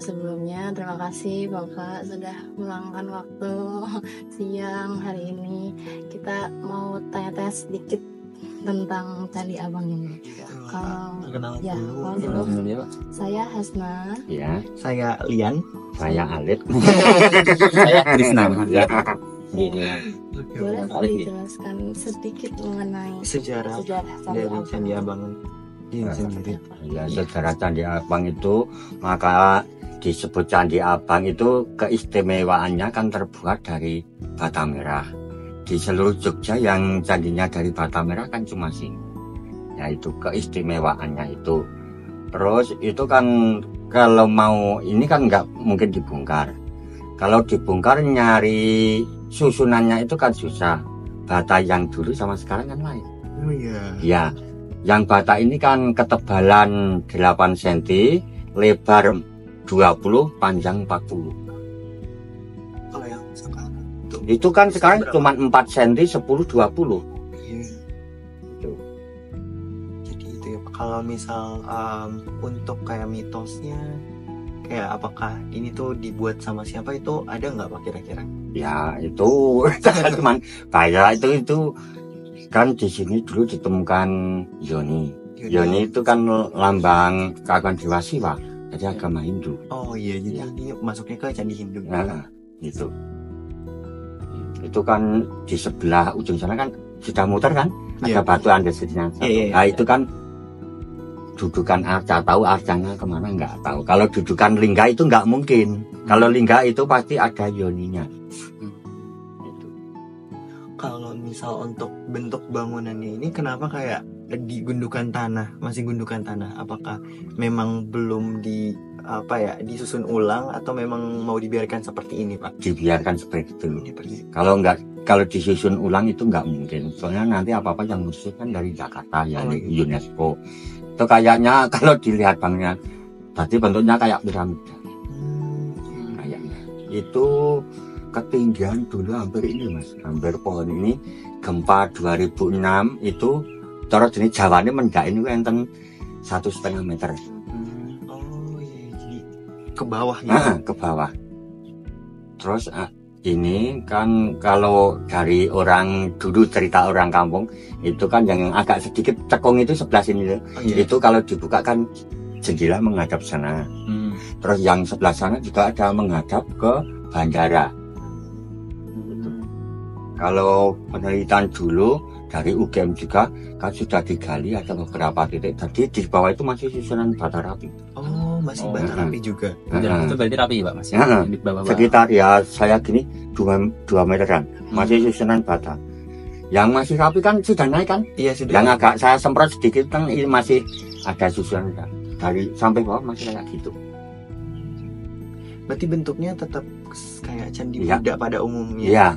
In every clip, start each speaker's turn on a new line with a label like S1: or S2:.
S1: sebelumnya terima kasih Bapak sudah meluangkan waktu siang hari ini. Kita mau tanya-tanya sedikit tentang Candi Abang ini.
S2: Kenal
S1: Ya,
S2: dulu.
S1: dulu. Saya Hasna.
S3: Ya,
S2: Saya Lian.
S3: saya Alit.
S4: Saya Krisna.
S3: Ya.
S1: Boleh dijelaskan sedikit mengenai
S2: Sejarah
S1: Candi
S2: dari
S1: Abang?
S2: Candi Abang ini sendiri.
S3: Ya, sejarah Candi Abang itu, maka disebut Candi Abang itu keistimewaannya kan terbuat dari bata merah. Di seluruh Jogja yang candinya dari bata merah kan cuma sini. Ya itu keistimewaannya itu. Terus itu kan kalau mau ini kan nggak mungkin dibongkar. Kalau dibongkar nyari susunannya itu kan susah. Bata yang dulu sama sekarang kan lain.
S2: Oh iya.
S3: Ya, yang bata ini kan ketebalan 8 cm, lebar 20, panjang 40.
S2: Kalau yang sekarang
S3: Itu kan sekarang cuma 4 cm, 10, 20.
S2: Iya.
S3: Itu.
S2: Jadi itu ya. Kalau misal untuk kayak mitosnya, kayak apakah ini tuh dibuat sama siapa itu ada nggak Pak kira-kira?
S3: Ya itu teman kayak itu kan di sini dulu ditemukan Yoni. Yoni itu kan lambang keagungan Dewa Siwa, jadi agama Hindu.
S2: Oh iya, jadi ini masuknya ke Candi Hindu.
S3: Nah, itu. Itu kan di sebelah ujung sana kan sudah muter kan, ada
S2: Iya.
S3: batu andesitnya.
S2: Iya.
S3: Nah itu kan dudukan arca, tahu arcanya kemana nggak tahu. Kalau dudukan lingga itu nggak mungkin. Kalau lingga itu pasti ada yoninya. Itu.
S2: Kalau misal untuk bentuk bangunannya ini kenapa kayak di gundukan tanah, masih gundukan tanah? Apakah memang belum disusun ulang atau memang mau dibiarkan seperti ini Pak?
S3: Dibiarkan seperti itu. Kalau disusun ulang itu nggak mungkin. Soalnya nanti apa-apa yang khusus kan dari Jakarta ya,
S2: iya.
S3: UNESCO. Itu kayaknya kalau dilihat banknya, tadi bentuknya kayak piramida. Kayaknya. Itu ketinggian dulu hampir ini Mas, hampir pohon ini gempa 2006 itu terus ini Jawane mendak ini enten 1,5 meter.
S2: Oh iya, jadi ke bawah ya.
S3: Nah, ke bawah. Terus ini kan kalau dari orang dulu cerita orang kampung itu kan yang agak sedikit cekung itu sebelah sini.
S2: Oh, iya.
S3: Itu kalau dibuka kan jendela menghadap sana. Terus yang sebelah sana juga ada menghadap ke bandara. Kalau penelitian dulu dari UGM juga kan sudah digali ada beberapa titik. Jadi di bawah itu masih susunan bata rapi.
S2: Oh, masih bata rapi juga.
S4: Itu berarti rapi Pak Mas. Di bawah.
S3: Sekitar ya saya gini 2 meteran masih susunan bata. Yang masih rapi kan sudah naik kan?
S2: Iya sudah.
S3: Yang agak saya semprot sedikit kan ini masih ada susunan dari sampai bawah masih kayak gitu.
S2: Berarti bentuknya tetap kayak candi
S3: Iya.
S2: Buddha pada umumnya.
S3: Iya.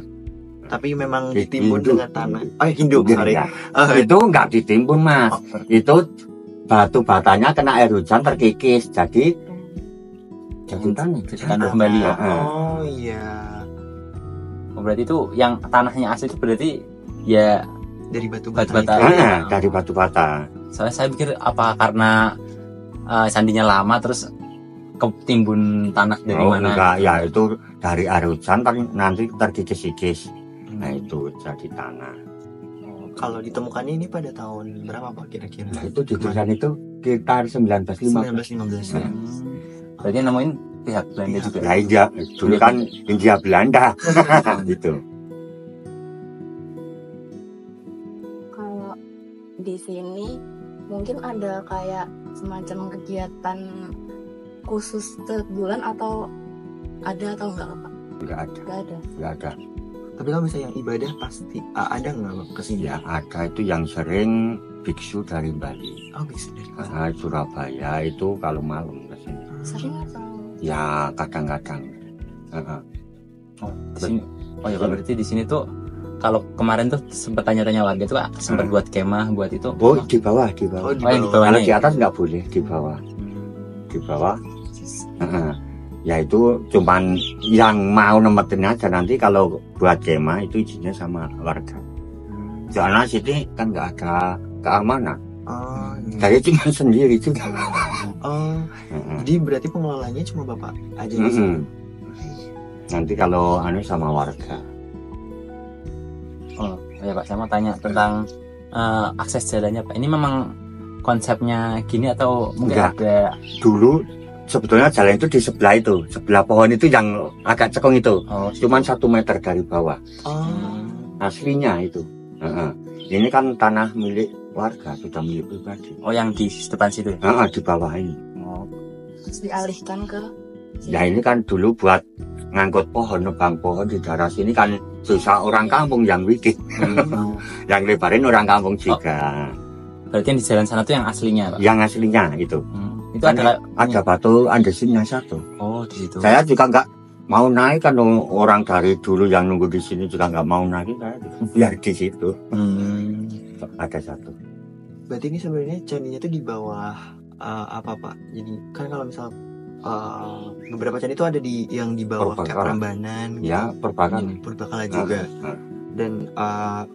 S2: Tapi memang
S3: Di
S2: ditimbun
S3: Hindu.
S2: dengan tanah. Oh Hindu, sorry.
S3: Ya. Itu nggak ditimbun Mas. Itu batu batanya kena air hujan terkikis jadi tanah.
S4: Tanah kembali ya.
S2: Oh iya.
S4: Oh, berarti itu yang tanahnya asli itu berarti ya
S2: Dari batu bata.
S4: Batu-bata.
S3: Dari batu bata.
S4: soalnya saya pikir apa karena sandinya lama terus ketimbun tanah dari mana?
S3: Enggak, ya itu dari air hujan nanti terkikis-kikis. Nah itu jadi tanah.
S2: Kalau ditemukannya ini pada tahun berapa Pak kira-kira?
S3: Nah, itu jurusan itu sekitar 1915.
S2: 1915 ya.
S4: Berarti nemuin pihak Belanda juga.
S3: Nah, India dulu kan India Belanda gitu.
S1: Kalau di sini mungkin ada kayak semacam kegiatan khusus setiap bulan atau ada atau enggak Pak?
S3: Enggak ada,
S1: Enggak ada.
S3: enggak ada.
S2: Tapi kalau misalnya yang ibadah pasti ada nggak Pak kesini?
S3: Ya ada itu yang sering biksu dari Bali.
S2: Oh bisa dari
S3: Surabaya itu kalau malam ke sini.
S1: Sering atau?
S3: Ya kadang-kadang.
S4: Oh, di sini. Oh ya Pak, berarti di sini tuh kalau kemarin tuh sempat tanya-tanya warga tuh sempat buat kemah buat itu.
S3: Oh di bawah, di bawah.
S2: Oh, di
S4: Oh, yang di
S2: bawah.
S4: bawah.
S3: Kalau di atas nggak boleh, di bawah. Di bawah. Ya itu cuman yang mau nemetin aja, nanti kalau buat kemah itu izinnya sama warga. Soalnya sini kan nggak ada keamanan.
S2: Oh,
S3: Jadi cuma sendiri juga.
S2: oh, Jadi berarti pengelolanya cuma Bapak aja di
S3: Mm-mm.
S2: sini.
S3: Nanti kalau sama warga.
S4: Oh ya Pak, saya mau tanya tentang akses jalannya Pak. Ini memang konsepnya gini atau mungkin
S3: Enggak.
S4: ada?
S3: Dulu sebetulnya jalan itu di sebelah itu, sebelah pohon itu yang agak cekung itu.
S4: Oh,
S3: Cuman 1 meter dari bawah.
S2: Oh.
S3: Aslinya itu. Heeh. Ini kan tanah milik warga, sudah milik pribadi.
S4: oh yang di depan situ ya?
S3: Heeh, di bawah ini.
S4: Oh,
S1: Terus dialihkan ke
S3: Ya ini kan dulu buat ngangkut pohon, nebang pohon di daerah sini kan susah orang kampung yang bikin. Yang lebarin orang kampung juga.
S4: berarti yang di jalan sana tuh yang aslinya Pak?
S3: Yang aslinya itu.
S4: Itu
S3: Kan
S4: ada
S3: ada batu andesinya 1.
S4: oh di situ.
S3: Saya juga nggak mau naik kan, orang dari dulu yang nunggu di sini juga nggak mau naik, saya biar di situ ada 1.
S2: Berarti ini sebenarnya candinya itu di bawah apa Pak? Jadi kan kalau misal beberapa candi itu ada yang di bawah kayak
S3: Purbakala.
S2: Prambanan,
S3: Ya perbakala.
S2: Purbakala juga.
S3: Nah,
S2: Dan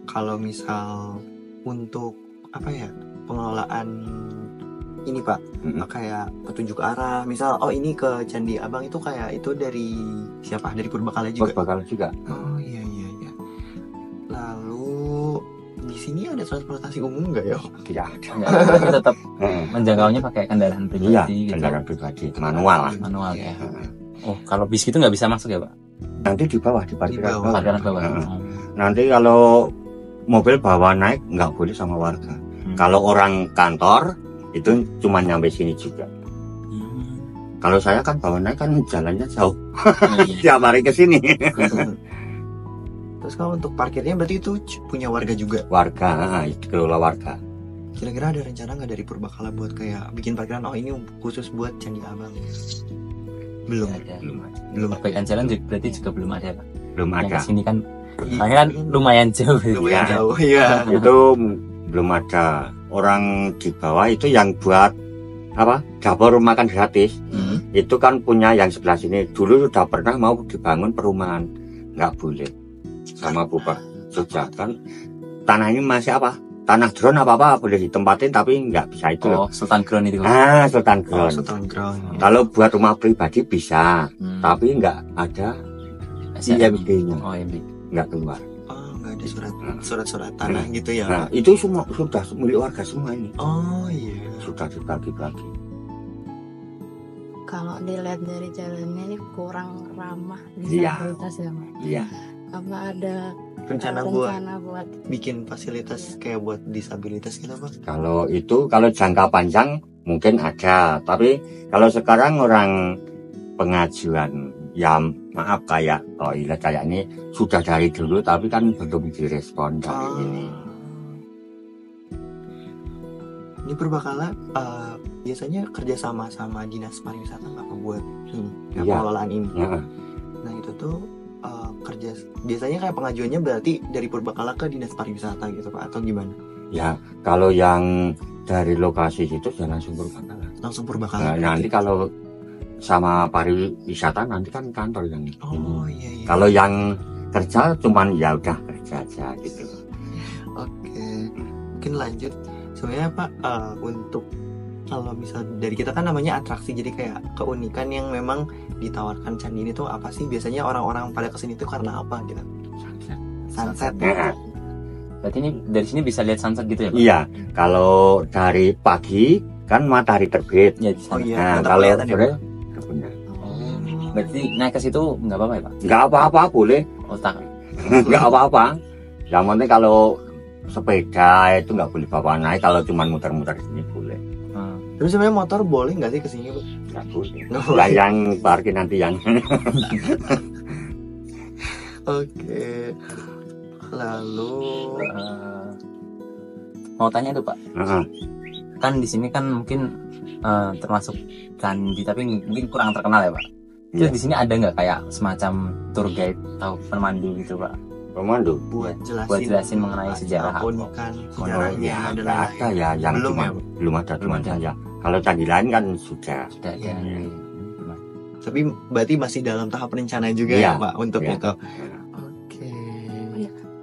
S2: kalau misal untuk apa ya pengelolaan ini Pak,
S3: Mm-mm.
S2: kayak petunjuk arah, misal ini ke Candi Abang itu kayak itu dari siapa? Dari Purbakala juga.
S3: Purbakala juga.
S2: Oh iya. Lalu di sini ada transportasi umum nggak ya?
S3: Tidak ada.
S4: Enggak, tapi tetap
S3: Heeh.
S4: menjangkaunya pakai kendaraan
S3: Iya,
S4: pribadi gitu.
S3: kendaraan pribadi manual.
S4: Manual ya.
S3: Heeh.
S4: Oh, kalau bis itu nggak bisa masuk ya Pak?
S3: Nanti di bawah, di parkiran
S2: bawah.
S3: bawah.
S4: Parkiran bawah.
S3: Heeh.
S4: Oh.
S3: Nanti kalau mobil bawa naik nggak boleh sama warga. Kalau orang kantor itu cuma nyampe sini juga. Kalau saya kan bawa naik kan jalannya jauh. Tiap hari ke sini.
S2: Terus kalau untuk parkirnya berarti itu punya warga juga.
S3: Warga, itu kelola warga.
S2: Kira-kira ada rencana nggak dari Purbakala buat kayak bikin parkiran? Oh ini khusus buat Candi Abang. Belum.
S4: Ada.
S2: Belum.
S4: Perbaikan jalan juga, berarti juga belum ada Pak.
S3: Belum
S4: Yang
S3: ada.
S4: kesini kan, soalnya kan lumayan jauh.
S2: Lumayan
S3: Iya.
S2: jauh ya.
S3: Itu belum ada. Orang di bawah itu yang buat apa? Dapur makan gratis. Itu kan punya yang sebelah sini. Dulu sudah pernah mau dibangun perumahan, nggak boleh sama Bupati Jogja kan. Tanah ini masih apa? Tanah drone apa boleh ditempatin tapi nggak bisa itu loh.
S4: Oh, Sultan Ground itu.
S3: Sultan
S2: Oh,
S3: Ground.
S2: Sultan Ground.
S3: Kalau buat rumah pribadi bisa,
S4: Hmm.
S3: tapi nggak ada
S4: SMB.
S3: IMB-nya,
S4: Oh, IMB.
S3: nggak keluar.
S2: Oh nggak ada surat-surat tanah gitu ya.
S3: Nah, itu semua sudah milik warga semua ini.
S2: Oh iya.
S3: Sudah dibagi-bagi.
S1: kalau dilihat dari jalannya ini kurang ramah
S3: Iya.
S1: disabilitas ya Pak.
S3: Iya.
S1: Apa ada
S2: Rencana buat
S1: rencana buat
S2: bikin fasilitas kayak buat disabilitas gitu Pak?
S3: Kalau jangka panjang mungkin ada, tapi kalau sekarang orang pengajuan ya maaf kayak toilet kayak ini sudah dari dulu tapi kan belum direspon dari ini.
S2: Ini Purbakala biasanya kerjasama sama dinas pariwisata nggak Pak buat ini
S3: Iya.
S2: pengelolaan ini?
S3: Ya,
S2: Nah itu tuh kerja biasanya kayak pengajuannya berarti dari Purbakala ke dinas pariwisata gitu Pak atau gimana?
S3: ya kalau yang dari lokasi itu ya langsung Purbakala.
S2: Langsung Purbakala.
S3: Nah, nanti kalau sama pariwisata nanti kan kantor yang ini.
S2: Oh iya.
S3: Kalau yang kerja cuman ya udah kerja aja gitu.
S2: Oke, mungkin lanjut. Sebenarnya Pak, untuk kalau misal dari kita kan namanya atraksi, jadi kayak keunikan yang memang ditawarkan candi ini tuh apa sih? Biasanya orang-orang pada kesini tuh karena apa gitu? Sunset.
S3: Nah,
S4: Berarti ini dari sini bisa lihat sunset gitu ya Pak?
S3: iya, kalau dari pagi kan matahari terbit.
S4: Ya, di sana.
S2: Oh iya,
S3: Nah,
S2: mantap
S3: kalau
S2: kelihatan ya,
S3: sore
S2: Pak?
S3: nggak punya.
S4: Oh, berarti naik ke situ nggak apa-apa ya Pak?
S3: Nggak apa-apa boleh,
S4: Oh, tak.
S3: nggak apa-apa. Yang penting kalau sepeda itu nggak boleh bawa naik, kalau cuma muter-muter di sini boleh.
S2: Tapi sebenarnya motor boleh nggak sih kesini Bu?
S3: Nggak boleh.
S2: Nggak
S3: Ya,
S2: boleh.
S3: yang parkir nanti yang
S2: Oke. Lalu
S4: Mau tanya tuh Pak,
S3: Heeh.
S4: kan di sini kan mungkin termasuk candi tapi mungkin kurang terkenal ya Pak. Terus
S3: Iya.
S4: di sini ada nggak kayak semacam tour guide atau pemandu gitu Pak?
S3: Pemandu.
S2: buat
S4: Buat jelasin mengenai sejarah
S2: keunikan
S3: Oh,
S2: sejarahnya
S3: ya,
S2: dan
S3: nggak ada ya yang
S2: Belum
S3: cuma
S2: ya,
S3: belum ada
S4: Belum
S3: cuma
S4: ada.
S3: saya. Kalau candi lain kan sudah.
S4: Sudah ada.
S2: Iya. Tapi berarti masih dalam tahap rencana juga
S3: Iya.
S2: ya Pak untuk
S3: Iya.
S2: itu. Oke.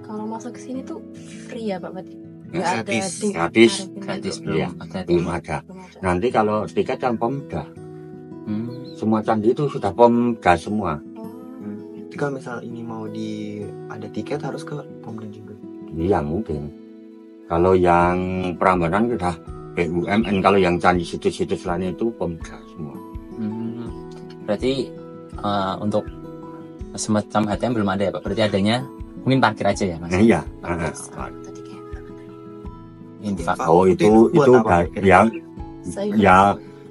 S1: kalau masuk ke sini tuh free ya Pak berarti?
S3: Ya,
S1: Nggak ada
S2: gratis.
S1: tingkat
S3: Gratis.
S1: tarifnya
S4: Gratis
S1: gitu?
S4: belum
S3: Iya.
S4: ada.
S3: Belum ada.
S1: Belum ada.
S3: Nanti kalau tiket kan pemuda. Semua candi itu sudah Pomda semua.
S2: Jadi kalau misal ini mau ada tiket harus ke Pomda juga.
S3: Iya mungkin. Kalau yang Prambanan sudah BUMN, kalau yang candi situs-situs lain itu Pomda semua.
S4: Berarti untuk semacam HTM belum ada ya Pak? Berarti adanya mungkin parkir aja ya Mas?
S3: Iya.
S1: Tadi kayak
S4: Infak.
S3: Oh itu
S2: apa?
S3: yang
S1: saya
S3: ya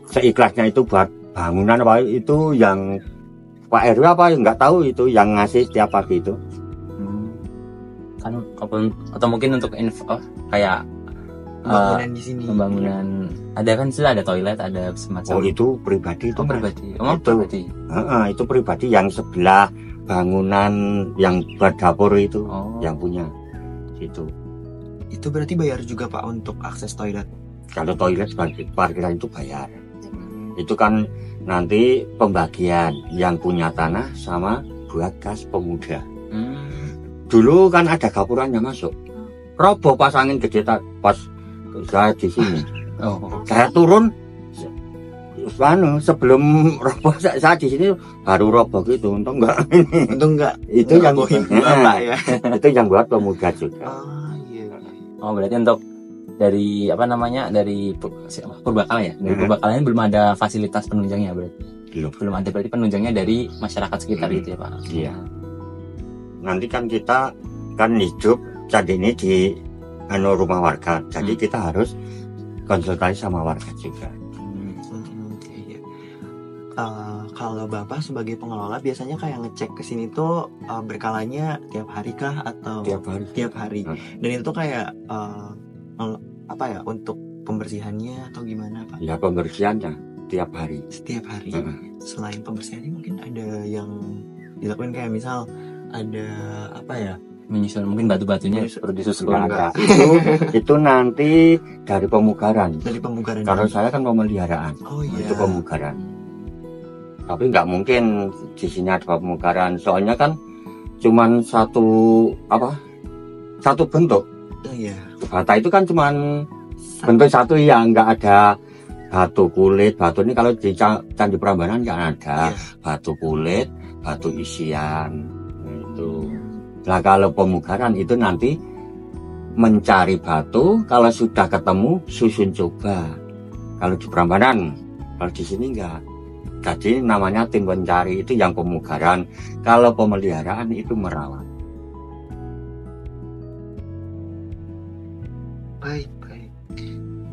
S3: seikhlasnya itu buat bangunan apa itu yang Pak RW apa nggak tahu itu yang ngasih setiap pagi itu.
S4: Kan atau mungkin untuk kayak
S2: Pembangunan di sini.
S4: pembangunan ada kan sudah ada toilet, ada semacam.
S3: Oh itu pribadi itu.
S4: Oh, pribadi. Oh,
S3: Itu.
S4: pribadi.
S3: Itu pribadi yang sebelah bangunan yang buat dapur itu
S4: Oh.
S3: yang punya itu.
S2: Itu berarti bayar juga Pak untuk akses toilet.
S3: Kalau toilet sebagai parkiran itu bayar. Itu kan nanti pembagian yang punya tanah sama buat kas pemuda. Dulu kan ada gapurannya masuk. Roboh pas angin gede pas saya di sini.
S4: Oh.
S3: Saya turun sebelum roboh saya di sini baru roboh gitu. Untung enggak.
S2: Untung enggak
S3: Itu yang
S2: bohin Bapak ya.
S3: itu yang buat pemuda juga.
S2: Oh iya.
S4: Oh, berarti untuk dari apa namanya dari Purbakala ya? Dari Purbakala ini belum ada fasilitas penunjangnya berarti. Belum ada berarti penunjangnya dari masyarakat sekitar gitu ya Pak?
S3: Iya. Nanti kan kita kan hidup candi ini di rumah warga. Jadi kita harus konsultasi sama warga juga.
S2: Iya. Kalau Bapak sebagai pengelola biasanya kayak ngecek ke sini tuh berkalanya tiap hari kah atau
S3: Tiap hari.
S2: tiap hari? Dan itu kayak apa ya untuk pembersihannya atau gimana Pak?
S3: Ya pembersihannya tiap hari.
S2: Setiap hari.
S3: Heeh.
S2: Selain pembersihannya mungkin ada yang dilakukan kayak misal ada apa ya?
S4: Menyusun mungkin batu-batunya perlu disusun.
S3: Enggak ada. Itu nanti dari pemugaran.
S2: Dari pemugaran.
S3: Kalau saya kan pemeliharaan.
S2: Oh iya.
S3: Itu pemugaran. Tapi nggak mungkin di sini ada pemugaran. Soalnya kan cuman satu bentuk.
S2: Oh iya.
S3: Bata itu kan cuman bentuk satu ya, nggak ada batu kulit. Batu ini kalau di Candi Prambanan nggak ada.
S2: Iya.
S3: Batu kulit, batu isian. Itu. Nah kalau pemugaran itu nanti mencari batu, kalau sudah ketemu susun coba. Kalau di Prambanan, kalau di sini enggak. Jadi namanya tim pencari itu yang pemugaran. Kalau pemeliharaan itu merawat.
S2: Baik.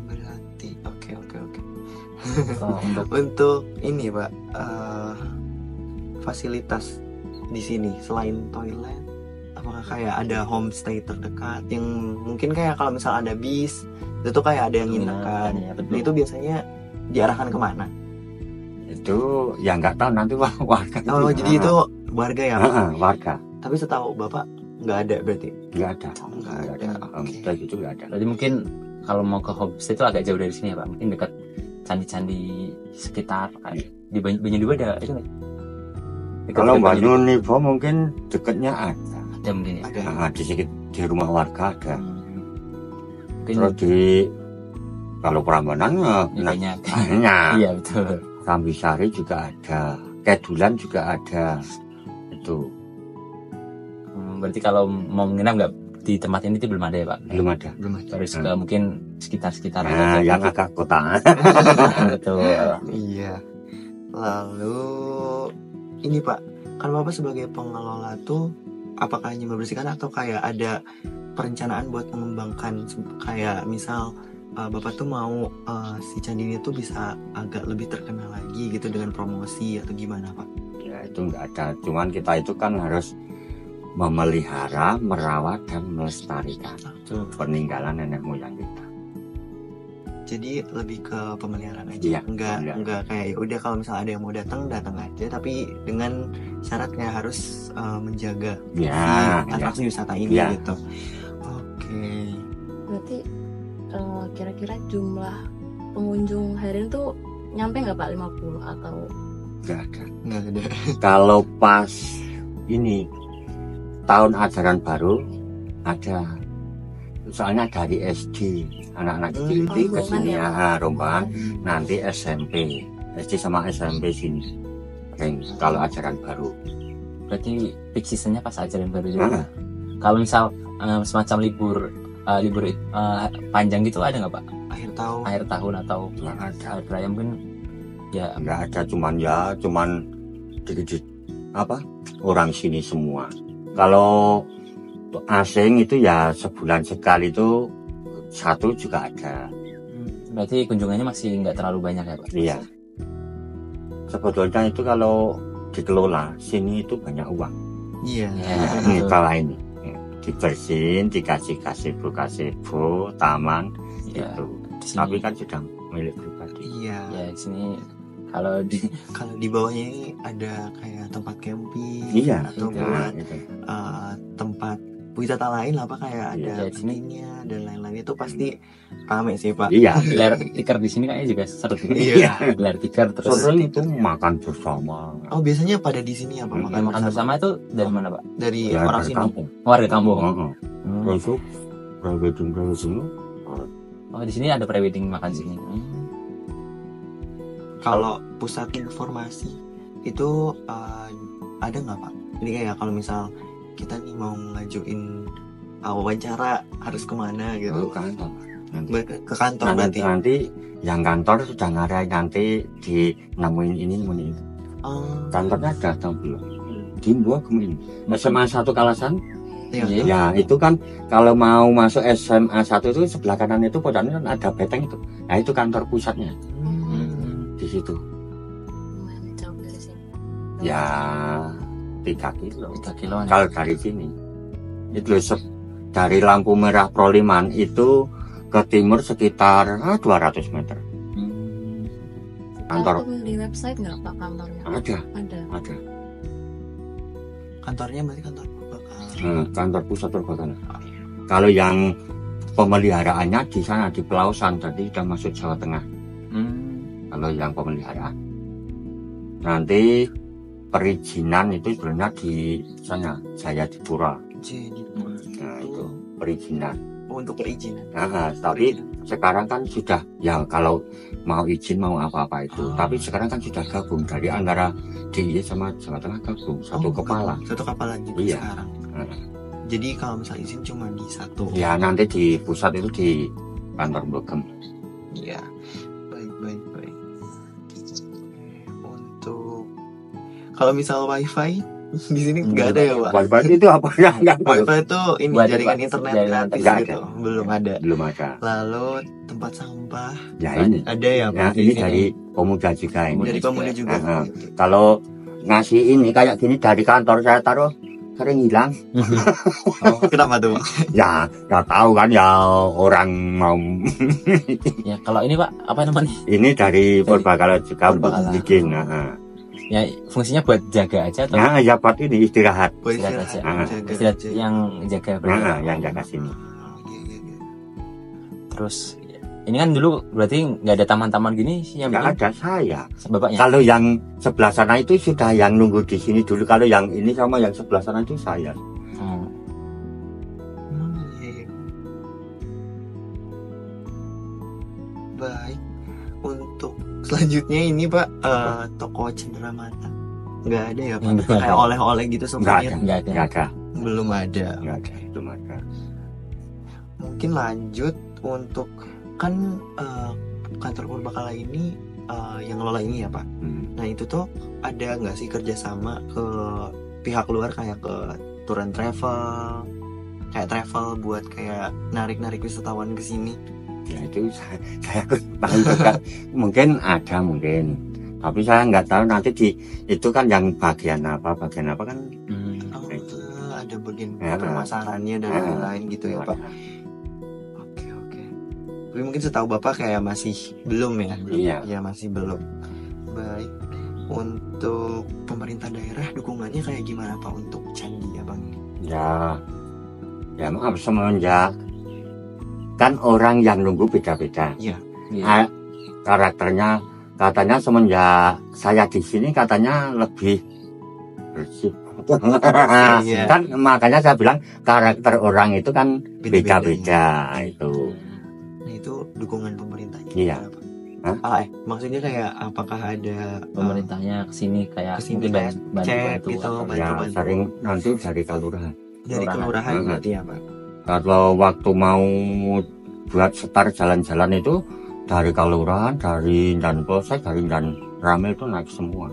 S2: Berarti oke.
S4: Untuk
S2: Untuk ini Pak, fasilitas di sini selain toilet, apakah kayak ada homestay terdekat yang mungkin kayak kalau misal ada bis itu tuh kayak ada yang nginepkan.
S4: ya, betul.
S2: Nah, itu biasanya diarahkan kemana?
S3: Itu yang nggak tahu nanti warga.
S2: Oh jadi itu warga ya Pak?
S3: Warga.
S2: Tapi setahu Bapak nggak ada berarti?
S3: Nggak ada.
S2: Nggak ada. Oke.
S3: Kayak gitu nggak ada.
S4: Berarti mungkin kalau mau ke homestay itu agak jauh dari sini ya Pak? Mungkin dekat candi-candi sekitar kayak di Banyuwangi ada itu nggak?
S3: Kalau Banyuwangi mungkin dekatnya ada.
S4: Ada mungkin ya.
S2: Ada.
S3: Di rumah warga ada.
S4: Mungkin
S3: Terus kalau Prambanan
S4: banyak.
S3: banyak.
S4: Iya betul.
S3: Sambisari juga ada. Kedulan juga ada. Itu
S4: Berarti kalau mau menginap nggak di tempat ini itu belum ada ya Pak?
S3: belum ada.
S2: Belum ada.
S4: Harus ke mungkin sekitar
S3: Nah, yang agak kota.
S4: betul.
S2: Iya. Lalu ini Pak, kan Bapak sebagai pengelola tuh apakah hanya membersihkan atau kayak ada perencanaan buat mengembangkan kayak misal Bapak tuh mau si candi ini tuh bisa agak lebih terkenal lagi gitu dengan promosi atau gimana Pak?
S3: Ya itu nggak ada. Cuman kita itu kan harus memelihara, merawat dan melestarikan peninggalan nenek moyang kita.
S2: Jadi lebih ke pemeliharaan
S3: Iya,
S2: aja,
S3: pemeliharaan.
S2: enggak kayak ya udah kalau misalnya ada yang mau datang aja, tapi dengan syaratnya harus menjaga
S3: Ya,
S2: si atraksi wisata ini
S3: Ya.
S2: gitu. Oke.
S1: berarti kira-kira jumlah pengunjung harian tuh nyampe nggak Pak 50 atau
S3: nggak ada.
S2: Nggak ada.
S3: Kalau pas ini tahun ajaran baru ada. Soalnya dari SD anak-anak kecil itu
S1: rombongan
S3: kesini
S1: ya, Pak?
S3: rombongan nanti SMP SD sama SMP sini. Kalau ajaran baru.
S4: Berarti peak seasonnya pas ajaran baru juga.
S3: Nah.
S4: Kalau misal semacam libur panjang gitu ada nggak Pak? Akhir tahun atau
S3: Nggak ada.
S4: akhir raya mungkin ya.
S3: Nggak ada, cuman dikit orang sini semua. Kalau asing itu ya sebulan sekali itu satu juga ada.
S4: Berarti kunjungannya masih nggak terlalu banyak ya Pak?
S3: Iya. Sebetulnya itu kalau dikelola sini itu banyak uang.
S2: Iya.
S3: Ini bawah ini dibersihin, dikasih gazebo taman
S4: Ya,
S3: gitu.
S4: di sini,
S3: Tapi kan sudah milik pribadi.
S2: Iya.
S4: ya di sini kalau di
S2: Kalau di bawahnya ini ada kayak tempat camping
S3: Iya.
S2: atau
S4: Iya.
S2: buat
S3: Itu.
S2: tempat wisata lain lah Pak, kayak ada
S4: Iya, di sini.
S2: pinnya dan lain-lain, itu pasti rame sih Pak.
S3: Iya.
S4: gelar tikar di sini kayaknya juga seru.
S2: Iya.
S4: Gelar tikar terus
S3: Sering itu makan bersama.
S2: Oh, biasanya pada di sini ya Pak, makan
S4: makan bersama itu dari mana Pak?
S2: dari
S3: Ya,
S2: orang
S3: dari
S2: sini.
S3: kampung.
S4: Warga kampung.
S3: Heeh.
S4: Hmm.
S3: Besok prewedding
S4: Oh di sini ada prewedding makan sini.
S2: Kalau pusat informasi itu ada nggak Pak? Jadi kayak kalau misal kita nih mau ngajuin wawancara harus kemana gitu?
S3: kantor.
S2: Ke kantor berarti.
S3: Nanti yang kantor sudah ngarahin, nanti di nemuin ini nemuin itu.
S2: Oh,
S3: Kantornya datang belum? Di Mbok ini. SMA 1 Kalasan.
S2: iya.
S4: Iya.
S3: Ya itu kan kalau mau masuk SMA 1 itu sebelah kanan itu pojoknya kan ada beteng itu. Nah itu kantor pusatnya di situ.
S1: Lumayan jauh dari sini.
S3: Ya 3 kilo.
S4: 3 kiloan.
S3: Kalau dari sini itu dari lampu merah Proliman itu ke timur sekitar 200 meter. Kantor
S1: Ataupun di website nggak Pak kantornya?
S3: ada.
S2: Kantornya berarti kantor
S3: Kantor pusat perbakalan. Kalau yang pemeliharaannya di sana di Pelausan, tadi sudah masuk Jawa Tengah. Kalau yang pemeliharaan, nanti perizinan itu sebenarnya di sana Jayadipura.
S2: Jadi
S3: Nah itu perizinan.
S2: untuk perizinan.
S3: Nah, tapi sekarang kan sudah ya kalau mau izin mau apa-apa itu. Tapi sekarang kan sudah gabung dari antara DIY sama Jawa Tengah gabung satu kepala.
S2: Satu kepala gitu
S3: Iya.
S2: sekarang.
S3: Nah,
S2: Jadi kalau misal izin cuma di satu.
S3: ya nanti di pusat itu di kantor Blogem.
S2: Iya. Baik. Untuk kalau misal wifi di sini nggak ada ya Pak?
S3: Wifi itu apa ya? Nggak tahu.
S2: Wifi itu ini
S4: Buat
S2: jaringan
S4: apa?
S2: internet
S4: Jaringan
S2: gratis
S3: nggak
S2: gitu. Belum ada.
S3: Belum ada.
S2: Lalu tempat sampah
S3: Ya ini.
S2: ada ya Pak?
S3: Ya
S2: di
S3: ini
S2: sini?
S3: dari pemuda juga ini.
S2: dari pemuda juga.
S3: Nah, kalau ngasih ini kayak gini dari kantor saya taruh sering hilang.
S2: Kenapa tuh Pak?
S3: Ya nggak tahu kan ya orang mau.
S4: Ya kalau ini Pak apa namanya?
S3: Ini dari Perbakalan juga
S4: Perbakalan.
S3: bikin. Nah,
S4: Ya fungsinya buat jaga aja atau
S3: nah ya buat ini istirahat.
S2: Buat
S4: Istirahat
S2: istirahat,
S4: aja.
S2: jaga
S4: istirahat
S2: aja.
S4: yang jaga
S3: Nah,
S4: berarti.
S3: yang jaga sini.
S2: Iya.
S4: Terus ini kan dulu berarti nggak ada taman-taman gini sih yang
S3: Nggak
S4: bikin
S3: ada saya.
S4: bapaknya.
S3: Kalau yang sebelah sana itu sudah yang nunggu di sini dulu. Kalau yang ini sama yang sebelah sana itu saya.
S4: Hmm.
S2: Iya. Baik. Untuk selanjutnya ini Pak, toko Cenderamata nggak ada ya Pak?
S4: Nggak ada.
S2: Kayak oleh-oleh gitu
S3: Nggak
S2: souvenir
S3: ada.
S4: Nggak ada.
S3: Nggak ada.
S2: belum ada.
S3: Nggak ada. Belum ada.
S2: Mungkin lanjut untuk kan kantor Purbakala ini yang ngelola ini ya Pak. Nah itu tuh ada nggak sih kerjasama ke pihak luar kayak ke tour and travel, kayak travel buat kayak narik wisatawan ke sini?
S3: Ya itu saya tahu juga. Mungkin ada mungkin. Tapi saya nggak tahu nanti di itu kan yang bagian apa kan.
S2: Oh, ada bagian
S3: Ya.
S2: pemasarannya dan
S3: Ya.
S2: lain-lain gitu ya Pak. Oke. Tapi mungkin setahu Bapak kayak masih belum ya?
S3: Iya.
S2: Ya masih belum. Baik. Untuk pemerintah daerah dukungannya kayak gimana Pak untuk Candi Abang ini?
S3: Ya maaf semenjak kan orang yang nunggu beda-beda.
S2: Iya.
S3: Karakternya katanya semenjak saya di sini katanya lebih bersih.
S2: Iya.
S3: Kan makanya saya bilang karakter orang itu kan
S2: Beda-beda.
S3: beda-beda itu.
S2: Nah itu dukungan pemerintahnya
S3: Iya.
S2: gimana, Pak? Maksudnya kayak apakah ada
S4: pemerintahnya kesini kayak
S2: kesini
S4: mungkin
S2: kayak
S4: bantu
S2: cek gitu,
S3: Ya
S2: bantu-bantu
S3: sering nanti dari kelurahan.
S2: dari kelurahan
S3: Kelurahan.
S2: berarti ya Pak?
S3: Kalau waktu mau buat setar jalan-jalan itu dari kelurahan, dari dan polsek, dari dan ramil itu naik semua.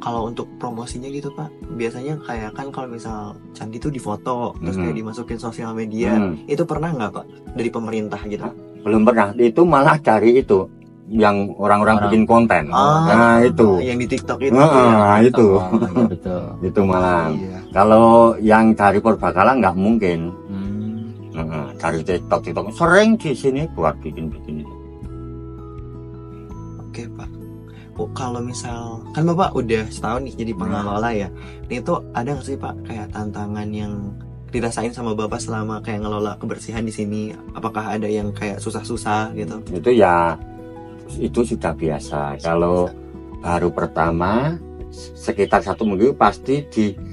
S2: Kalau untuk promosinya gitu Pak, biasanya kayak kan kalau misal candi itu difoto terus kayak dimasukin sosial media, itu pernah nggak Pak dari pemerintah gitu?
S3: Belum pernah, itu malah dari itu yang orang-orang bikin konten. Nah itu
S2: yang di TikTok itu.
S3: nah itu
S4: betul.
S3: itu malah.
S2: Iya.
S3: Kalau yang dari Purbakala nggak mungkin. Dari TikTok sering di sini buat bikin itu.
S2: Oke Pak. Kalau misal kan Bapak udah setahun nih jadi pengelola ya, itu ada nggak sih Pak kayak tantangan yang dirasain sama Bapak selama kayak ngelola kebersihan di sini? Apakah ada yang kayak susah-susah gitu?
S3: Itu ya itu sudah biasa. Kalau baru pertama sekitar 1 minggu pasti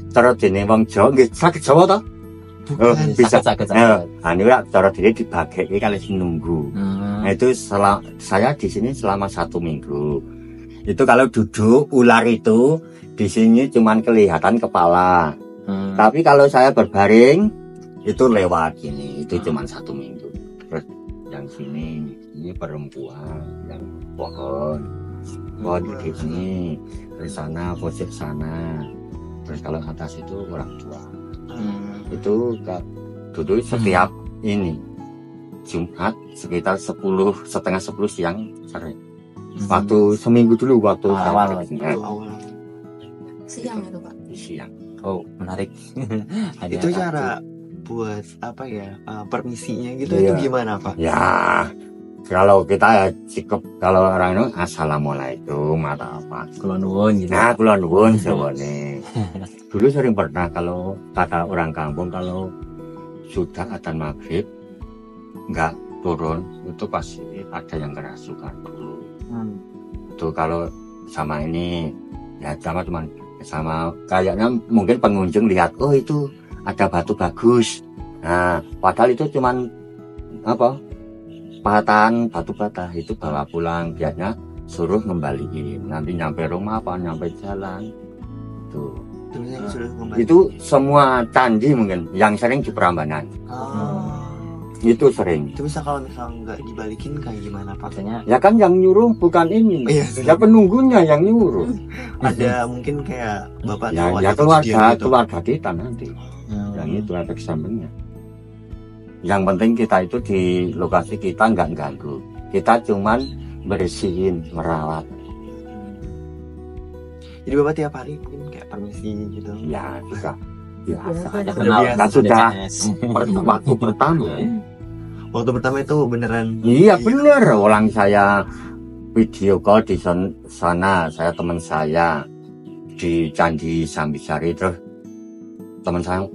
S3: taruh dene wong Jawa nggih saged Jawa to? Bisa.
S4: Sakit.
S3: Anu ya taruh dene dibagi kali nunggu. Nah itu saya di sini selama 1 minggu. Itu kalau duduk ular itu di sini cuman kelihatan kepala. Tapi kalau saya berbaring itu lewat gini, itu cuman 1 minggu. Terus yang sini ini perempuan, yang pohon di sini, di sana pojok sana. Terus kalau atas itu orang tua. Itu duduk setiap ini Jumat sekitar 10:30 siang sore. Waktu seminggu dulu waktu
S4: awal
S1: Siang itu Pak.
S3: siang.
S4: Oh menarik.
S2: Itu cara buat apa ya permisinya gitu
S3: Iya.
S2: itu gimana Pak?
S3: Ya kalau kita sikap kalau orang itu assalamualaikum atau apa.
S4: Kula nuwun gitu.
S3: Nah kula nuwun sewane. Dulu sering pernah kalau kata orang kampung kalau sudah adzan maghrib nggak turun itu pasti ada yang kerasukan dulu. Itu kalau sama ini ya sama teman sama kayaknya mungkin pengunjung lihat oh itu ada batu bagus. Nah padahal itu cuman apa patahan batu bata itu bawa pulang biarnya suruh ngembaliin nanti nyampe rumah apa nyampe jalan itu.
S2: Terus yang sudah kembali.
S3: Itu semua candi mungkin yang sering di Prambanan itu sering.
S2: Itu bisa kalau misal nggak dibalikin kayak gimana Pak?
S4: Biasanya
S3: Ya kan yang nyuruh bukan ini.
S2: Iya,
S3: Ya penunggunya yang nyuruh.
S2: ada mungkin kayak Bapak
S3: Ya,
S2: tahu
S3: ya
S2: ada
S3: keluarga
S2: kejadian gitu.
S3: keluarga kita nanti. Yang itu efek sampingnya. Yang penting kita itu di lokasi kita nggak ganggu. Kita cuman bersihin, merawat.
S2: Jadi Bapak tiap hari mungkin kayak permisi gitu.
S3: Ya sudah biasa.
S4: ada
S2: Udah
S4: kenal,
S2: biasa.
S3: Kan sudah
S4: CS.
S3: waktu pertama.
S2: Waktu pertama itu beneran.
S3: Iya bener, orang saya video call di sana, saya teman saya di Candi Sambisari, terus teman saya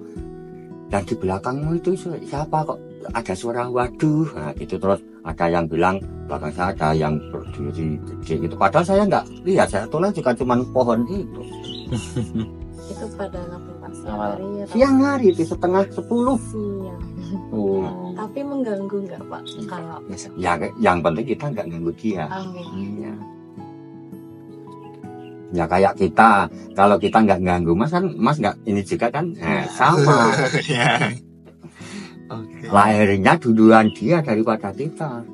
S3: dan di belakangmu itu siapa kok ada suara waduh, nah gitu. Terus ada yang bilang belakang saya ada yang berdiri gede gitu, padahal saya nggak lihat, saya tolak juga cuman pohon itu.
S1: Itu pada ngapain pas
S4: Awal.
S1: hari atau
S3: Siang hari itu 9:30.
S1: siang.
S4: Oh,
S1: Tapi mengganggu nggak Pak kalau
S4: biasa.
S3: Ya yang penting kita nggak ganggu dia.
S1: amin.
S3: Iya. Ya kayak kita, kalau kita nggak ganggu mas kan, mas nggak ini juga kan, sama.
S2: Ya. Oke.
S3: Lahirnya duluan dia daripada kita.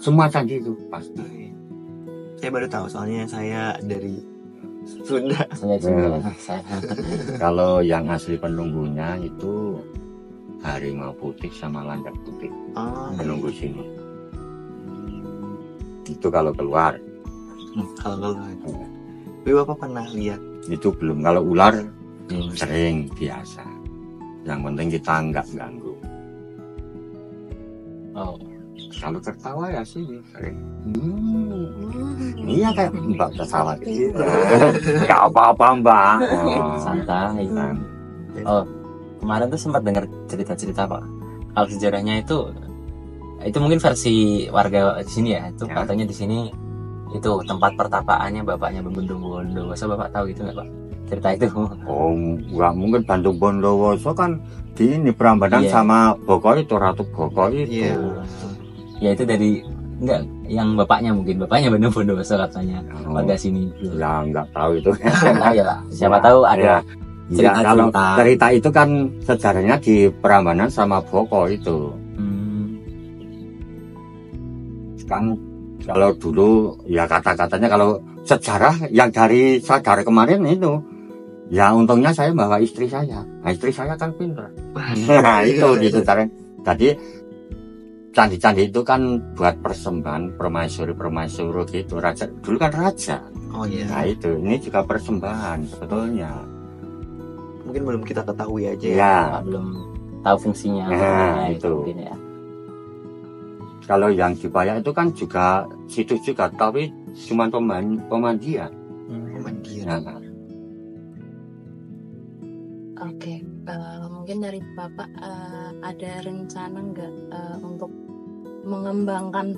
S3: Semua candi itu pasti.
S2: Saya baru tahu soalnya saya dari Sunda.
S4: Saya
S3: Kalau yang asli penunggunya itu harimau putih sama landak putih
S2: Oh,
S3: penunggu sini. Itu kalau keluar.
S2: kalau tapi Bapak pernah lihat
S3: Itu belum. Kalau ular sering biasa. Yang penting kita nggak ganggu.
S4: Oh,
S3: Kalau tertawa ya sih sering. Iya kayak mbak tertawa gitu. Gak apa-apa mbak.
S4: santai.
S3: Nah,
S4: Oh, kemarin tuh sempat dengar cerita-cerita Pak. Kalau sejarahnya itu mungkin versi warga di sini ya. Itu
S3: Ya.
S4: katanya di sini itu tempat pertapaannya bapaknya Bendung Bondowoso. Bapak tahu gitu nggak Pak? Cerita itu.
S3: Oh, nggak mungkin Bandung Bondowoso kan di ini Prambanan
S4: Iya.
S3: sama Bogor itu Ratu Bogor itu.
S2: Iya.
S4: Ya itu dari Enggak, yang bapaknya Bondowoso katanya.
S3: Oh,
S4: Warga sini.
S3: ya nggak tahu itu.
S4: Nggak tahu ya, Pak. Siapa tahu ada
S3: Ya, kalau
S4: cerita-cerita.
S3: cerita itu kan sejarahnya di Prambanan sama Boko itu. Kan kalau dulu ya kata-katanya kalau sejarah yang dari saudara kemarin itu, ya untungnya saya bawa istri saya. Nah, istri saya kan pintar. Nah, itu diceritain. Jadi candi-candi itu kan buat persembahan permaisuri gitu. Raja dulu kan raja.
S2: Oh iya.
S3: Nah itu, ini juga persembahan sebetulnya.
S2: Mungkin belum kita ketahui aja ya.
S3: Ya,
S4: Belum tahu fungsinya.
S3: Nah,
S4: gitu
S3: itu.
S4: mungkin ya.
S3: kalau yang di Bayak itu kan juga situ juga, tapi cuma pemandian.
S2: Pemandian.
S3: Nah,
S1: Oke, mungkin dari Bapak ada rencana nggak untuk mengembangkan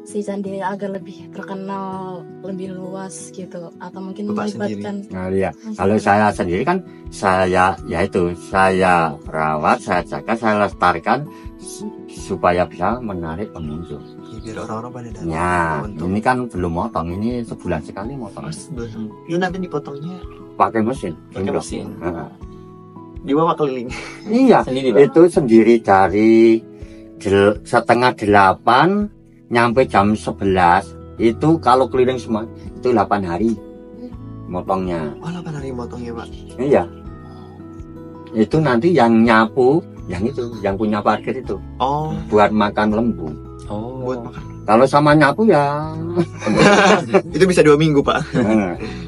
S1: si Candi agar lebih terkenal, lebih luas gitu, atau mungkin
S2: Bapak
S1: melibatkan
S3: nah ya, kalau saya sendiri kan saya rawat, saya jaga, saya lestarikan supaya bisa menarik pengunjung.
S2: Ya, biar orang-orang pada datang.
S3: Ya,
S2: Untuk
S3: ini kan belum motong, ini sebulan sekali motong.
S2: itu nanti dipotongnya
S3: Pakai mesin.
S2: pakai
S3: Indok.
S2: mesin.
S3: Nah,
S2: Dibawa keliling.
S3: iya,
S4: Sendiri, Pak.
S3: itu sendiri dari 7:30 nyampe jam 11 itu kalau keliling semua itu 8 hari motongnya.
S2: Oh, 8 hari motongnya, Pak.
S3: Iya, itu nanti yang nyapu yang punya parkir itu
S2: Oh,
S3: buat makan lembu.
S4: Oh.
S2: buat makan.
S3: Kalau sama nyapu ya
S2: Itu bisa 2 minggu, Pak.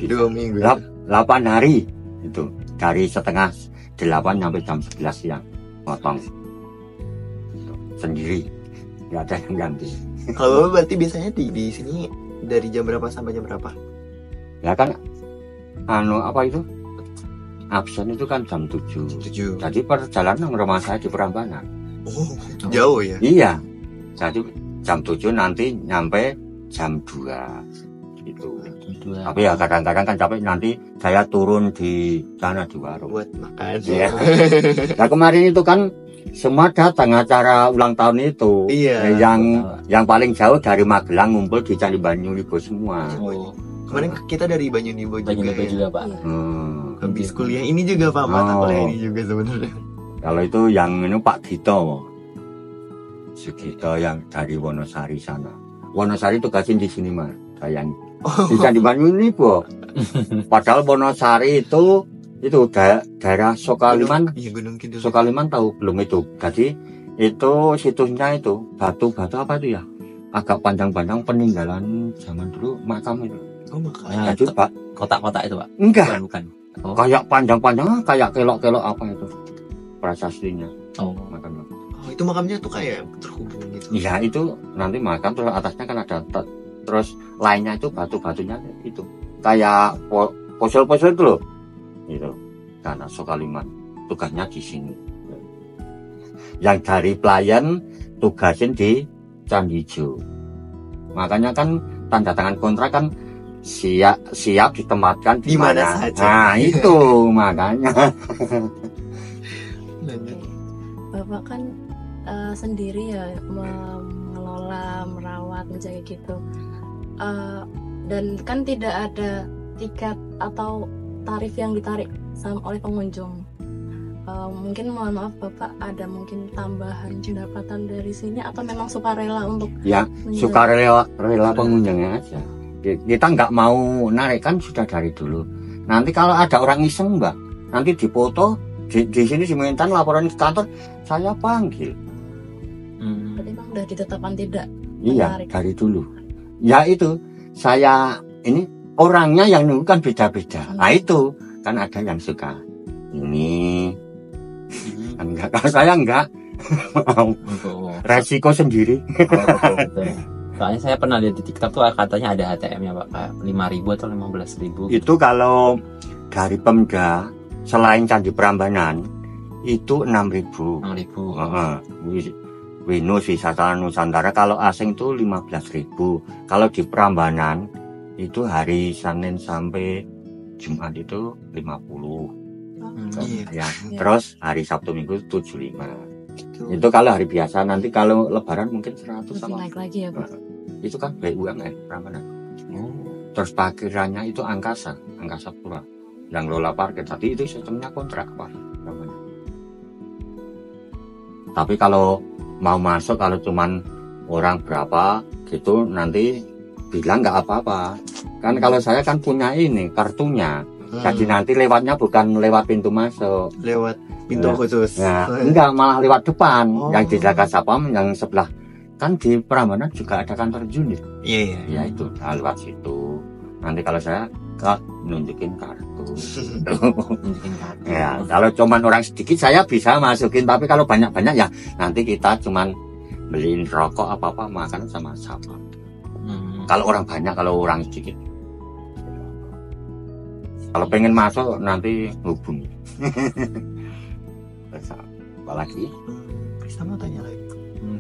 S2: 2 minggu.
S3: 8 hari itu dari 7:30 sampai jam 11 siang motong sendiri, nggak ada yang ganti.
S2: Kalau Bapak berarti biasanya di sini dari jam berapa sampai jam berapa?
S3: Ya kan apa itu absen itu kan jam 7.
S2: 7.
S3: Jadi perjalanan rumah saya di Prambanan.
S2: Oh, jauh ya.
S3: Iya, jadi jam 7 nanti nyampe jam 2 gitu. Tapi ya kadang-kadang kan capek, nanti saya turun di sana di warung.
S2: Buat makan.
S3: Iya. Nah kemarin itu kan semua datang acara ulang tahun itu.
S2: Iya.
S3: Yang paling jauh dari Magelang ngumpul di Candi Banyunibo semua.
S4: Oh.
S2: Kemarin kita dari Banyunibo juga.
S4: Banyunibo
S2: Ya.
S4: juga, Pak.
S1: Iya.
S2: Habis kuliah ini juga, Pak. Mata
S3: Oh.
S2: kuliah ini juga sebenarnya.
S3: Kalau itu yang ini Pak Dito, Sugito yang dari Wonosari sana. Wonosari tugasin di sini mah, sayang. Di Candi Banyunibo. Padahal Wonosari itu daerah Sokaliman.
S2: Iya, Gunung Kidul.
S3: Sokaliman tahu belum itu? Jadi itu situsnya itu batu-batu apa itu ya? Agak panjang-panjang peninggalan zaman dulu makam itu.
S2: Oh, makanya.
S4: Nah,
S3: Jadi Pak,
S4: kotak-kotak itu, Pak.
S3: enggak
S4: Bukan. Oh.
S3: kayak panjang-panjang, kayak kelok-kelok apa itu prasastinya
S4: Oh.
S3: makam.
S2: Oh, itu makamnya tuh kayak terhubung gitu.
S3: Iya itu nanti makam, terus atasnya kan ada terus lainnya itu batu-batunya itu kayak fosil-fosil itu loh. Itu karena Sokaliman tugasnya di sini. Yang dari pelayan tugasin di Candijo. Makanya kan tanda tangan kontrak kan siap ditempatkan
S2: Di mana saja.
S3: Nah itu makanya.
S1: Bapak kan sendiri ya mengelola, merawat, menjaga gitu. Dan kan tidak ada tiket atau tarif yang ditarik oleh pengunjung. Mungkin mohon maaf Bapak, ada mungkin tambahan pendapatan dari sini atau memang sukarela untuk
S3: Ya sukarela pengunjungnya aja. Kita nggak mau narik kan sudah dari dulu. Nanti kalau ada orang iseng Mbak, nanti dipoto di sini diminta laporan ke kantor, saya panggil.
S1: Berarti memang udah ditetapkan tidak
S3: Iya
S1: menarik.
S3: dari dulu. Ya itu saya ini orangnya yang nunggu kan beda-beda. Nah itu kan ada yang suka ini. Enggak, kalau saya enggak mau resiko sendiri.
S4: Betul. Soalnya saya pernah lihat di TikTok tuh katanya ada HTM-nya, Pak, kayak 5.000 atau 15.000.
S3: Itu kalau dari Pemda selain Candi Prambanan itu 6.000.
S4: 6.000.
S3: Winus wisata Nusantara kalau asing itu 15.000. Kalau di Prambanan itu hari Senin sampai Jumat itu 50.
S2: Iya.
S3: Ya, terus hari Sabtu Minggu 75. Itu kalau hari biasa, nanti kalau lebaran mungkin 100
S1: Lebih
S3: sama.
S1: naik lagi ya Pak.
S3: itu kan BUMN Prambanan. Terus parkirannya itu Angkasa Pura yang lola parkir. Tadi itu sistemnya kontrak Pak Prambanan. Tapi kalau mau masuk, kalau cuman orang berapa gitu nanti bilang nggak apa-apa. Kan kalau saya kan punya ini kartunya. Jadi nanti lewatnya bukan lewat pintu masuk,
S2: lewat pintu khusus.
S3: Nah, enggak, malah lewat depan. Yang di Jakarta Sapam yang sebelah kan di Prambanan juga ada kantor unit.
S2: Iya.
S3: Ya itu, nah, lewat situ. Nanti kalau saya nunjukin kartu.
S4: Nunjukin kartu.
S3: Ya, kalau cuman orang sedikit saya bisa masukin, tapi kalau banyak-banyak ya nanti kita cuman beliin rokok apa-apa, makanan sama Sapam. Kalau orang banyak, kalau orang sedikit. Kalau pengen masuk nanti hubungi. Apa lagi?
S2: Bisa mau tanya lagi.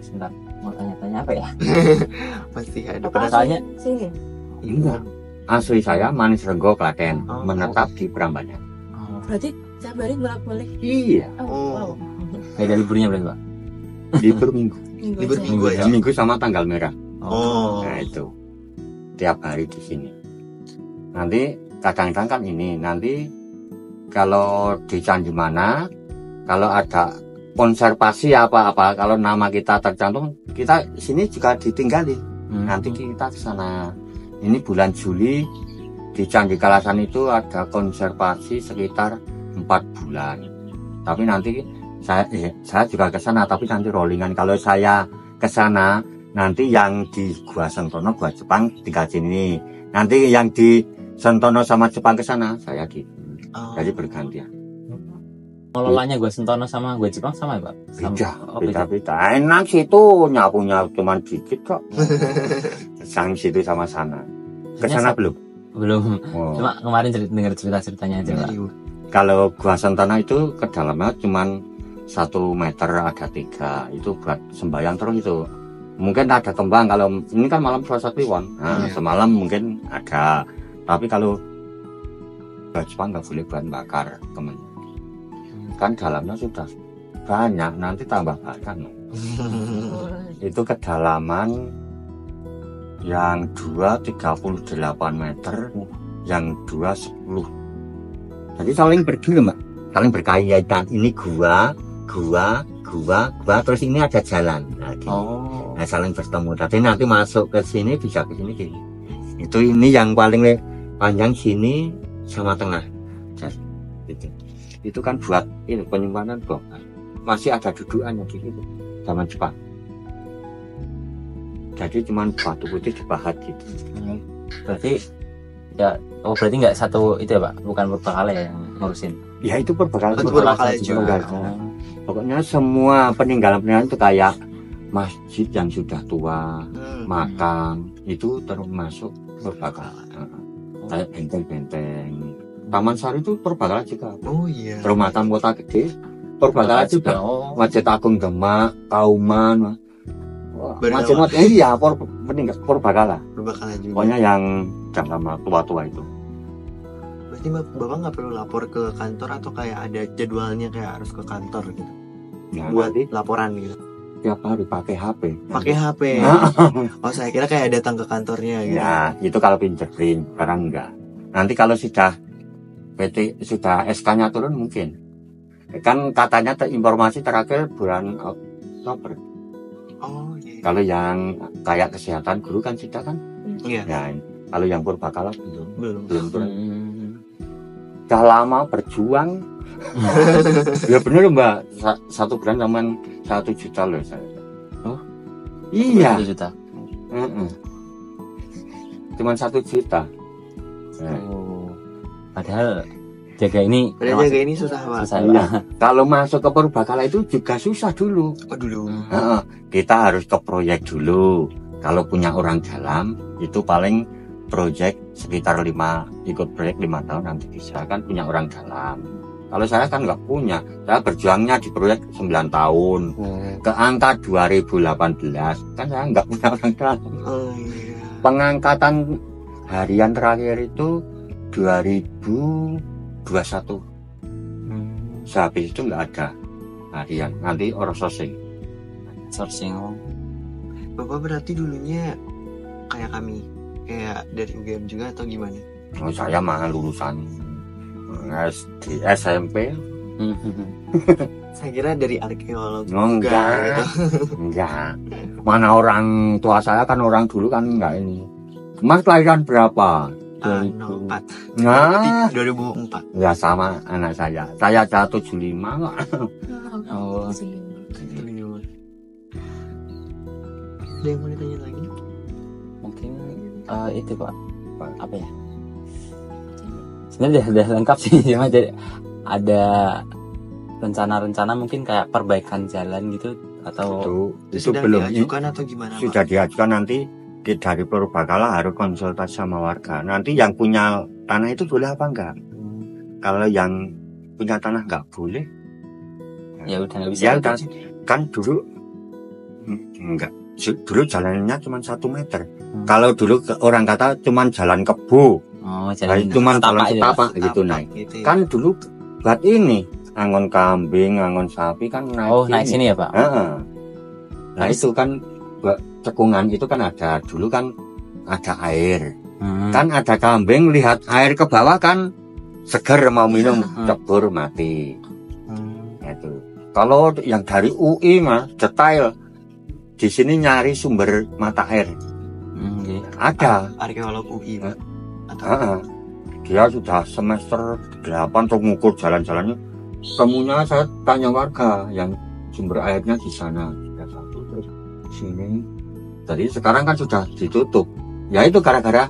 S4: Sebentar, mau tanya-tanya apa ya?
S2: Pasti ada
S1: Apa
S4: Soalnya
S1: sini?
S3: Enggak. Asli saya Manis Renggo Klaten, menetap di Prambanan.
S1: Berarti tiap hari bolak-balik.
S3: Iya,
S1: Wow.
S4: Kayak ada liburnya berarti Pak?
S3: libur minggu.
S2: libur
S1: aja.
S2: minggu aja.
S3: Minggu sama tanggal merah.
S2: Oh.
S3: Nah itu tiap hari di sini. Nanti kadang-kadang kan ini nanti kalau di Candi Mana kalau ada konservasi apa-apa, kalau nama kita tercantum, kita sini juga ditinggali. Nanti kita ke sana. Ini bulan Juli di Candi Kalasan itu ada konservasi sekitar 4 bulan. Tapi nanti saya juga ke sana, tapi nanti rollingan. Kalau saya ke sana, nanti yang di Gua Sentono, Gua Jepang tinggal sini. Nanti yang di Sentono sama Jepang ke sana, saya gitu. Jadi bergantian.
S4: Ngelolanya Gua Sentono sama Gua Jepang sama ya Pak?
S3: Beda. Enak situ, nyapunya cuma dikit kok. Sang situ sama sana. Ke sana belum?
S4: Belum.
S3: Oh.
S4: Cuma kemarin dengar cerita-ceritanya aja Pak.
S3: Kalau Gua Sentono itu kedalamannya cuma 1 meter, ada 3. Itu buat sembahyang terus itu. Mungkin ada kembang, kalau ini kan malam puasa Kliwon. Nah, semalam mungkin ada. Tapi kalau Gua Jepang nggak boleh bahan bakar, teman. Kan dalamnya sudah banyak, nanti tambah banyak. Itu kedalaman yang 2 38 meter, yang 2 10. Jadi saling berdua Mbak, saling berkaitan. Ini gua, terus ini ada jalan. Nah, saling bertemu. Tapi nanti masuk ke sini bisa ke sini gini. Itu ini yang paling panjang sini sama tengah. Itu kan buat ini penyimpanan bongkar. Masih ada dudukannya gitu. Zaman Jepang. Jadi cuman batu putih dipahat gitu.
S4: Berarti ya, berarti nggak satu itu ya Pak, bukan Purbakala ya yang ngurusin.
S3: Ya itu Purbakala
S2: juga.
S3: Pokoknya semua peninggalan itu kayak masjid yang sudah tua, makam itu termasuk Purbakala. Kayak benteng-benteng. Taman Sari itu Purbakala juga.
S2: Oh iya.
S3: Perumatan Kota Gede Purbakala juga. Masjid Agung Demak, Kauman. Macam-macam iya Purbakala.
S2: Purbakala juga.
S3: Pokoknya yang lama tua-tua itu.
S2: Berarti Bapak nggak perlu lapor ke kantor atau kayak ada jadwalnya kayak harus ke kantor gitu?
S3: Ya,
S2: buat
S3: nanti
S2: laporan gitu.
S3: tiap hari pakai HP.
S2: Pakai HP. Oh, saya kira kayak datang ke kantornya gitu.
S3: Ya, itu kalau fingerprint, sekarang enggak. Nanti kalau sudah PT sudah SK-nya turun mungkin. Kan katanya informasi terakhir bulan Oktober.
S2: Oh iya.
S3: Kalau yang kayak kesehatan guru kan sudah kan?
S2: Iya.
S3: Ya, kalau yang Purbakala belum turun. Udah lama berjuang. Ya bener Mbak, 1 bulan cuman 1 juta loh saya. Oh iya.
S4: 1 juta.
S3: Cuman 1 juta.
S4: Padahal jaga ini
S2: susah Pak.
S4: susah
S3: Iya.
S4: Pak.
S3: Kalau masuk ke Purbakala itu juga susah dulu.
S2: Oh dulu.
S3: Kita harus ke proyek dulu. Kalau punya orang dalam itu paling proyek sekitar 5, ikut proyek 5 tahun nanti bisa kan punya orang dalam. Kalau saya kan nggak punya, saya berjuangnya di proyek 9 tahun. Ke angka 2018 kan saya nggak punya orang dalam.
S2: Oh iya.
S3: Pengangkatan harian terakhir itu 2021. Sehabis itu nggak ada harian, nanti orang sourcing.
S4: Sourcing.
S2: Bapak berarti dulunya kayak kami, kayak dari UGM juga atau gimana?
S3: Oh, saya mah lulusan SD, SMP.
S2: Saya kira dari arkeolog.
S3: Oh, enggak. Enggak. Mana orang tua saya kan orang dulu kan enggak ini. Mas kelahiran berapa?
S2: 04.
S3: Nah,
S2: 2004.
S3: ya sama anak saya. Saya 75 kok.
S4: Oh.
S2: Ada yang mau ditanya lagi?
S4: Mungkin itu Pak, apa ya? Sebenarnya udah lengkap sih, cuma jadi ada rencana-rencana mungkin kayak perbaikan jalan gitu atau
S3: Itu
S2: Sedang
S3: belum
S2: diajukan atau gimana, Pak?
S3: sudah diajukan, nanti dari Purbakala harus konsultasi sama warga. Nanti yang punya tanah itu boleh apa enggak? Kalau yang punya tanah enggak boleh,
S4: ya udah nggak bisa.
S3: ya udah. Kan dulu enggak. Dulu jalannya cuma 1 meter. Kalau dulu orang kata cuma jalan kebo,
S4: Oh,
S3: cuma jalan
S4: itu.
S3: setapak gitu naik.
S2: Gitu ya.
S3: Kan dulu buat ini angon kambing, angon sapi kan naik.
S4: Oh, naik sini ya Pak?
S3: Heeh. Nah itu kan buat cekungan itu kan ada dulu kan ada air. Kan ada kambing lihat air ke bawah kan seger mau minum, cebur mati. Itu. Kalau yang dari UI mah detail. Di sini nyari sumber mata air.
S4: Okay.
S3: Ada.
S2: Arkeolog UI, Pak. Atau
S3: Heeh. Dia sudah semester 8 untuk mengukur jalan-jalannya. Temunya saya tanya warga yang sumber airnya di sana. Ya, satu terus sini. Jadi sekarang kan sudah ditutup. Ya itu gara-gara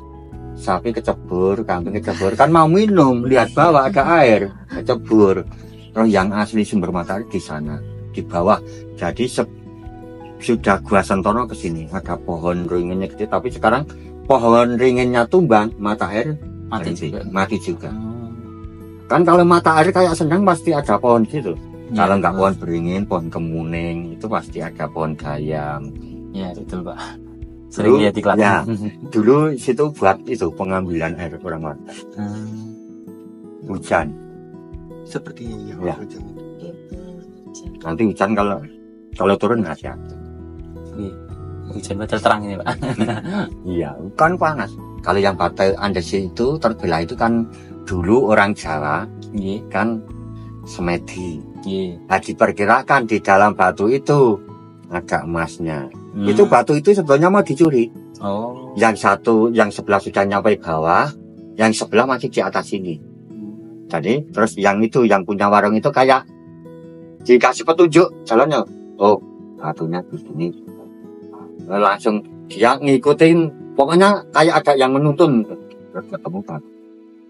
S3: sapi kecebur, kambing kecebur. Kan mau minum, lihat bawah ada air, kecebur. Terus yang asli sumber mata air di sana, di bawah. Jadi sudah gua sentono ke sini, ada pohon ringinnya gede, tapi sekarang pohon ringinnya tumbang, mata air
S4: Mati
S3: berhenti,
S4: juga.
S3: mati juga. Kan kalau mata air kayak senang pasti ada pohon gitu.
S4: Ya,
S3: Kalau nggak pohon beringin, pohon kemuning, itu pasti ada pohon gayam.
S4: ya betul Pak. Sering
S3: Dulu,
S4: lihat iklan.
S3: ya. Dulu situ buat itu pengambilan air orang warga. Hujan,
S2: sepertinya
S3: Ya.
S2: hujan.
S3: nanti hujan kalau turun nggak ada.
S4: Hujan betul terang ini Pak.
S3: Iya, kan panas. Kalau yang Batu Andesi itu terbelah itu kan dulu orang Jawa
S4: Iya.
S3: kan semedi.
S4: Iya.
S3: Nah, diperkirakan di dalam batu itu ada emasnya. Itu batu itu sebetulnya mau dicuri.
S4: Oh.
S3: Yang satu, yang sebelah sudah nyampe bawah, yang sebelah masih di atas sini. Jadi terus yang itu, yang punya warung itu kayak dikasih petunjuk jalannya. Oh, batunya di sini. Langsung dia ngikutin, pokoknya kayak ada yang menuntun. Terus ketemu batu,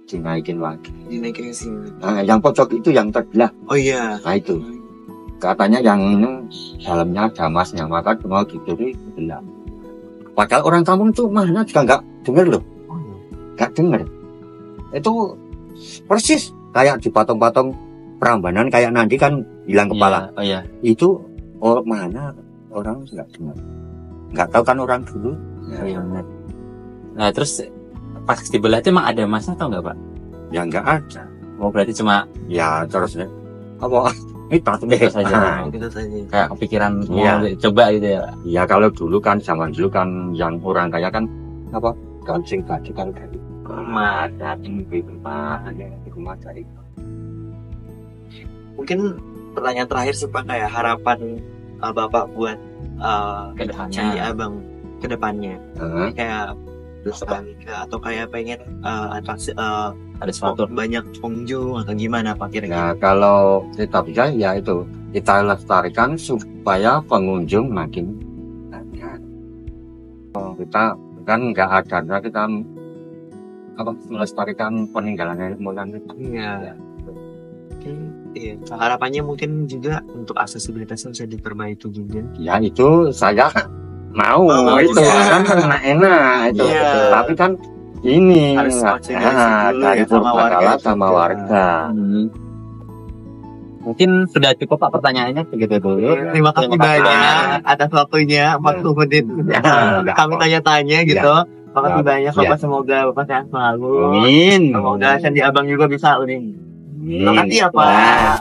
S3: dinaikin lagi.
S2: Dinaikin ke sini.
S3: Nah, yang pojok itu yang terbelah.
S2: Oh iya.
S3: Nah itu. Katanya yang ini dalamnya ada emasnya, maka mau dicuri belah. Padahal orang kampung tuh mana juga nggak dengar loh, nggak dengar. Itu persis kayak di patung-patung Prambanan kayak nanti kan hilang kepala.
S4: Oh iya.
S3: Itu mana orang nggak dengar, nggak tahu kan orang dulu.
S4: Iya benar. Nah terus pas dibelah itu emang ada emasnya atau enggak Pak?
S3: Ya nggak ada.
S4: Oh berarti cuma
S3: Ya terus apa? Ini patungnya
S4: Itu saja.
S2: Gitu saja.
S4: kayak kepikiran mau
S3: Iya.
S4: coba gitu ya.
S3: Ya kalau dulu kan zaman dulu kan yang orang kaya kan apa kancing baju kan dari rumah dari rumah dari
S2: Mungkin pertanyaan terakhir sih Pak, kayak harapan Bapak buat
S4: Kedepannya.
S2: Candi Abang ke depannya.
S3: Heeh.
S2: Kayak atau kayak pengen atraksi
S4: Ada suatu.
S2: banyak pengunjung atau gimana Pak kira-kira?
S3: Ya kalau kita bisa ya itu kita lestarikan supaya pengunjung makin banyak. Kita kan nggak ada kita apa melestarikan peninggalan ilmu itu.
S2: Iya. Iya. Harapannya mungkin juga untuk aksesibilitasnya bisa diperbaiki juga.
S3: Ya itu saya mau
S2: Mau
S3: itu
S2: juga.
S3: kan enak itu.
S2: Iya.
S3: Tapi kan ini
S2: Harus konsiderasi dulu
S3: dari
S2: ya sama warga
S3: Purbakala sama
S2: juga.
S3: warga.
S4: Mungkin sudah cukup Pak pertanyaannya segitu dulu.
S2: Terima kasih banyak atas waktunya 40 menit. Kami tanya-tanya gitu. Terima kasih banyak Bapak, semoga Bapak sehat selalu.
S3: Amin.
S2: Semoga Candi Abang juga bisa unik.
S3: Amin.
S2: Terima kasih ya, Pak.
S3: Wah,